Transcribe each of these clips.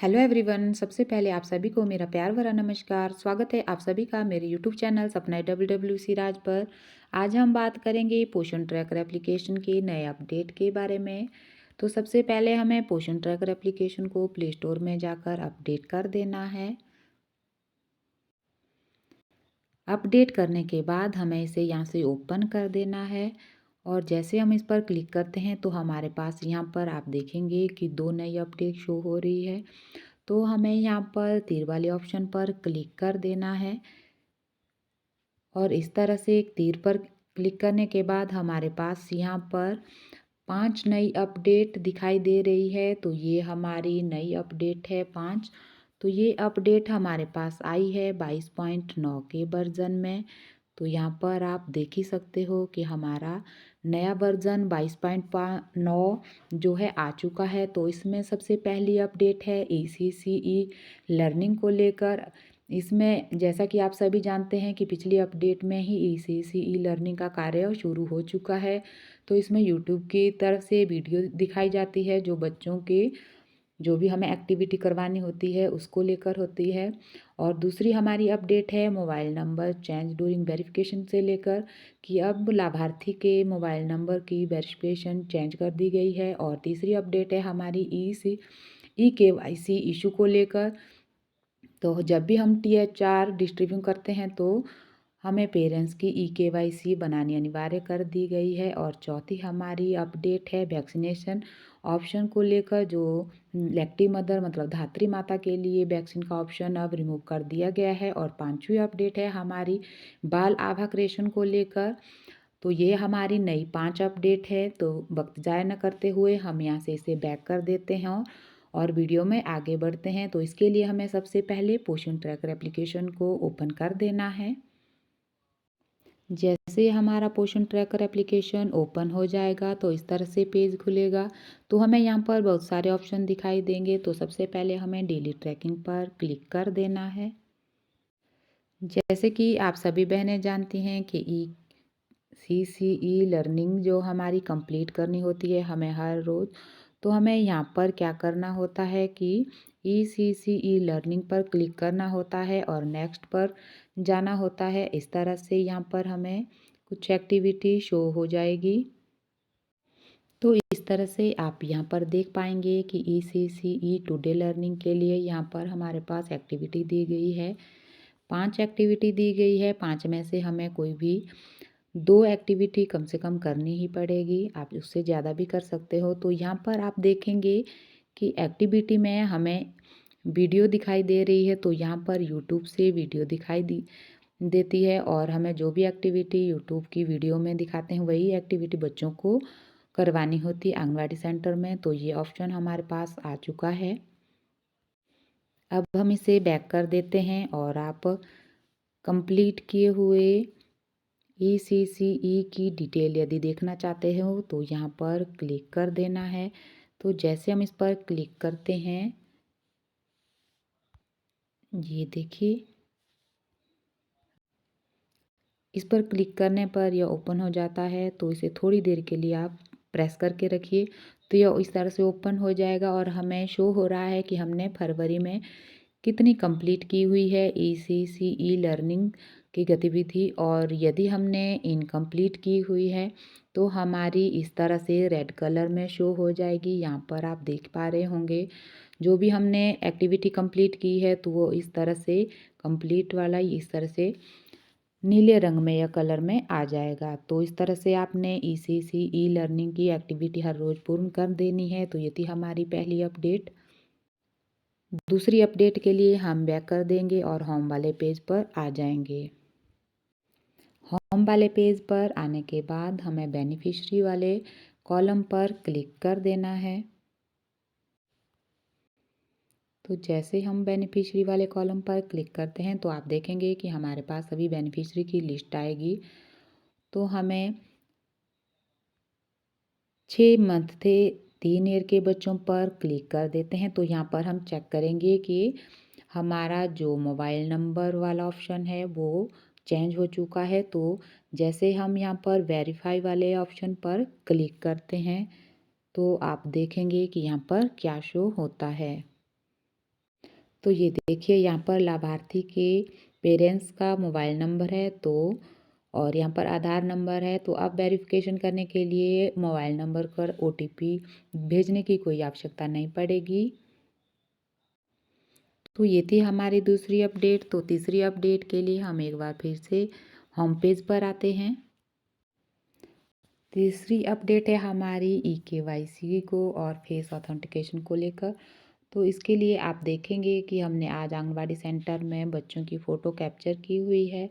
Hello everyone. सबसे पहले आप सभी को मेरा प्यार भरा नमस्कार। स्वागत है आप सभी का मेरे यूट्यूब चैनल सपना WWC राज पर। आज हम बात करेंगे पोषण ट्रैकर एप्लीकेशन के नए अपडेट के बारे में। तो सबसे पहले हमें पोषण ट्रैकर एप्लीकेशन को प्ले स्टोर में जाकर अपडेट कर देना है। अपडेट करने के बाद हमें इसे यहाँ से ओपन कर देना है और जैसे हम इस पर क्लिक करते हैं तो हमारे पास यहाँ पर आप देखेंगे कि 2 नई अपडेट शो हो रही है। तो हमें यहाँ पर तीर वाले ऑप्शन पर क्लिक कर देना है और इस तरह से एक तीर पर क्लिक करने के बाद हमारे पास यहाँ पर 5 नई अपडेट दिखाई दे रही है। तो ये हमारी नई अपडेट है 5। तो ये अपडेट हमारे पास आई है 22.9 के वर्जन में। तो यहाँ पर आप देख ही सकते हो कि हमारा नया वर्जन 22.9 जो है आ चुका है। तो इसमें सबसे पहली अपडेट है ECCE लर्निंग को लेकर। इसमें जैसा कि आप सभी जानते हैं कि पिछली अपडेट में ही ECCE लर्निंग का कार्य शुरू हो चुका है। तो इसमें यूट्यूब की तरफ से वीडियो दिखाई जाती है जो बच्चों के जो भी हमें एक्टिविटी करवानी होती है उसको लेकर होती है। और दूसरी हमारी अपडेट है mobile number change during verification से लेकर कि अब लाभार्थी के मोबाइल नंबर की वेरिफिकेशन चेंज कर दी गई है। और तीसरी अपडेट है हमारी EKYC इशू को लेकर। तो जब भी हम THR डिस्ट्रीब्यूट करते हैं तो हमें पेरेंट्स की EKYC बनानी अनिवार्य कर दी गई है। और चौथी हमारी अपडेट है वैक्सीनेशन ऑप्शन को लेकर जो लैक्टिव मदर मतलब धात्री माता के लिए वैक्सीन का ऑप्शन अब रिमूव कर दिया गया है। और पांचवी अपडेट है हमारी बाल आभा क्रेशन को लेकर। तो ये हमारी नई 5 अपडेट है। तो वक्त ज़ाया न करते हुए हम यहाँ से इसे बैक कर देते हैं और वीडियो में आगे बढ़ते हैं। तो इसके लिए हमें सबसे पहले पोषण ट्रैकर एप्लीकेशन को ओपन कर देना है। जैसे हमारा पोषण ट्रैकर एप्लीकेशन ओपन हो जाएगा तो इस तरह से पेज खुलेगा। तो हमें यहाँ पर बहुत सारे ऑप्शन दिखाई देंगे। तो सबसे पहले हमें डेली ट्रैकिंग पर क्लिक कर देना है। जैसे कि आप सभी बहनें जानती हैं कि ECCE लर्निंग जो हमारी कंप्लीट करनी होती है हमें हर रोज़। तो हमें यहाँ पर क्या करना होता है कि ECCE लर्निंग पर क्लिक करना होता है और नेक्स्ट पर जाना होता है। इस तरह से यहाँ पर हमें कुछ एक्टिविटी शो हो जाएगी। तो इस तरह से आप यहाँ पर देख पाएंगे कि ECCE टुडे लर्निंग के लिए यहाँ पर हमारे पास एक्टिविटी दी गई है। 5 एक्टिविटी दी गई है। 5 में से हमें कोई भी 2 एक्टिविटी कम से कम करनी ही पड़ेगी। आप उससे ज़्यादा भी कर सकते हो। तो यहाँ पर आप देखेंगे कि एक्टिविटी में हमें वीडियो दिखाई दे रही है। तो यहाँ पर यूट्यूब से वीडियो दिखाई देती है और हमें जो भी एक्टिविटी यूट्यूब की वीडियो में दिखाते हैं वही एक्टिविटी बच्चों को करवानी होती है आंगनवाड़ी सेंटर में। तो ये ऑप्शन हमारे पास आ चुका है। अब हम इसे बैक कर देते हैं और आप कंप्लीट किए हुए ECCE की डिटेल यदि देखना चाहते हो तो यहाँ पर क्लिक कर देना है। तो जैसे हम इस पर क्लिक करते हैं ये देखिए इस पर क्लिक करने पर यह ओपन हो जाता है। तो इसे थोड़ी देर के लिए आप प्रेस करके रखिए तो यह इस तरह से ओपन हो जाएगा और हमें शो हो रहा है कि हमने फरवरी में कितनी कंप्लीट की हुई है ECCE लर्निंग की गतिविधि। और यदि हमने इनकम्प्लीट की हुई है तो हमारी इस तरह से रेड कलर में शो हो जाएगी। यहाँ पर आप देख पा रहे होंगे जो भी हमने एक्टिविटी कंप्लीट की है तो वो इस तरह से कंप्लीट वाला इस तरह से नीले रंग में या कलर में आ जाएगा। तो इस तरह से आपने ECCE लर्निंग की एक्टिविटी हर रोज़ पूर्ण कर देनी है। तो ये थी हमारी पहली अपडेट। दूसरी अपडेट के लिए हम बैक कर देंगे और होम वाले पेज पर आ जाएंगे। होम वाले पेज पर आने के बाद हमें बेनिफिशियरी वाले कॉलम पर क्लिक कर देना है। तो जैसे हम बेनिफिशियरी वाले कॉलम पर क्लिक करते हैं तो आप देखेंगे कि हमारे पास सभी बेनिफिशियरी की लिस्ट आएगी। तो हमें 6 मंथ थे 3 ईयर के बच्चों पर क्लिक कर देते हैं। तो यहाँ पर हम चेक करेंगे कि हमारा जो मोबाइल नंबर वाला ऑप्शन है वो चेंज हो चुका है। तो जैसे हम यहाँ पर वेरीफाई वाले ऑप्शन पर क्लिक करते हैं तो आप देखेंगे कि यहाँ पर क्या शो होता है। तो ये देखिए यहाँ पर लाभार्थी के पेरेंट्स का मोबाइल नंबर है और यहाँ पर आधार नंबर है। तो अब वेरिफिकेशन करने के लिए मोबाइल नंबर पर ओटीपी भेजने की कोई आवश्यकता नहीं पड़ेगी। तो ये थी हमारी दूसरी अपडेट। तो तीसरी अपडेट के लिए हम एक बार फिर से होम पेज पर आते हैं। तीसरी अपडेट है हमारी eKYC को और फेस ऑथेंटिकेशन को लेकर। तो इसके लिए आप देखेंगे कि हमने आज आंगनबाड़ी सेंटर में बच्चों की फ़ोटो कैप्चर की हुई है।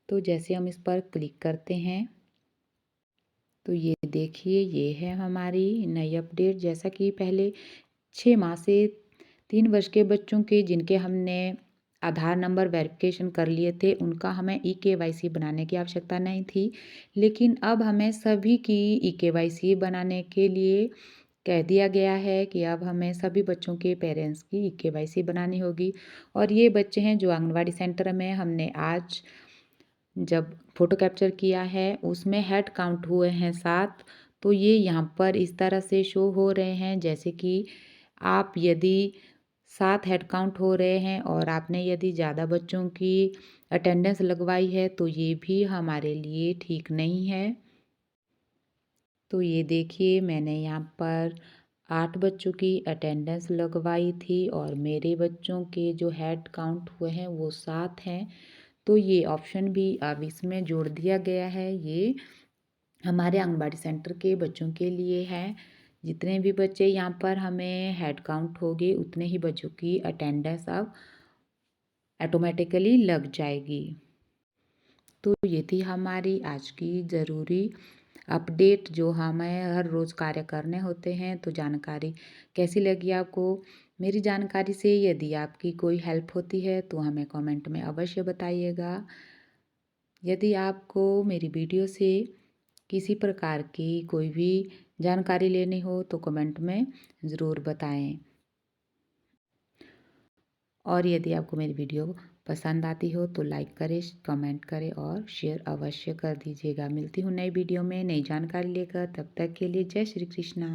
तो जैसे हम इस पर क्लिक करते हैं तो ये देखिए ये है हमारी नई अपडेट। जैसा कि पहले 6 माह से 3 वर्ष के बच्चों के जिनके हमने आधार नंबर वेरिफिकेशन कर लिए थे उनका हमें eKYC बनाने की आवश्यकता नहीं थी। लेकिन अब हमें सभी की eKYC बनाने के लिए कह दिया गया है कि अब हमें सभी बच्चों के पेरेंट्स की eKYC बनानी होगी। और ये बच्चे हैं जो आंगनबाड़ी सेंटर में हमने आज जब फ़ोटो कैप्चर किया है उसमें हेड काउंट हुए हैं 7। तो ये यहाँ पर इस तरह से शो हो रहे हैं जैसे कि आप यदि 7 हेड काउंट हो रहे हैं और आपने यदि ज़्यादा बच्चों की अटेंडेंस लगवाई है तो ये भी हमारे लिए ठीक नहीं है। तो ये देखिए मैंने यहाँ पर 8 बच्चों की अटेंडेंस लगवाई थी और मेरे बच्चों के जो हेड काउंट हुए हैं वो 7 हैं। तो ये ऑप्शन भी अब इसमें जोड़ दिया गया है। ये हमारे आंगनबाड़ी सेंटर के बच्चों के लिए है। जितने भी बच्चे यहाँ पर हमें हेड काउंट होंगे उतने ही बच्चों की अटेंडेंस अब ऑटोमेटिकली लग जाएगी। तो ये थी हमारी आज की ज़रूरी अपडेट जो हमें हर रोज़ कार्य करने होते हैं। तो जानकारी कैसी लगी आपको? मेरी जानकारी से यदि आपकी कोई हेल्प होती है तो हमें कमेंट में अवश्य बताइएगा। यदि आपको मेरी वीडियो से किसी प्रकार की कोई भी जानकारी लेनी हो तो कमेंट में ज़रूर बताएं। और यदि आपको मेरी वीडियो पसंद आती हो तो लाइक करें, कमेंट करें और शेयर अवश्य कर दीजिएगा। मिलती हूँ नई वीडियो में नई जानकारी लेकर, तब तक के लिए जय श्री कृष्णा।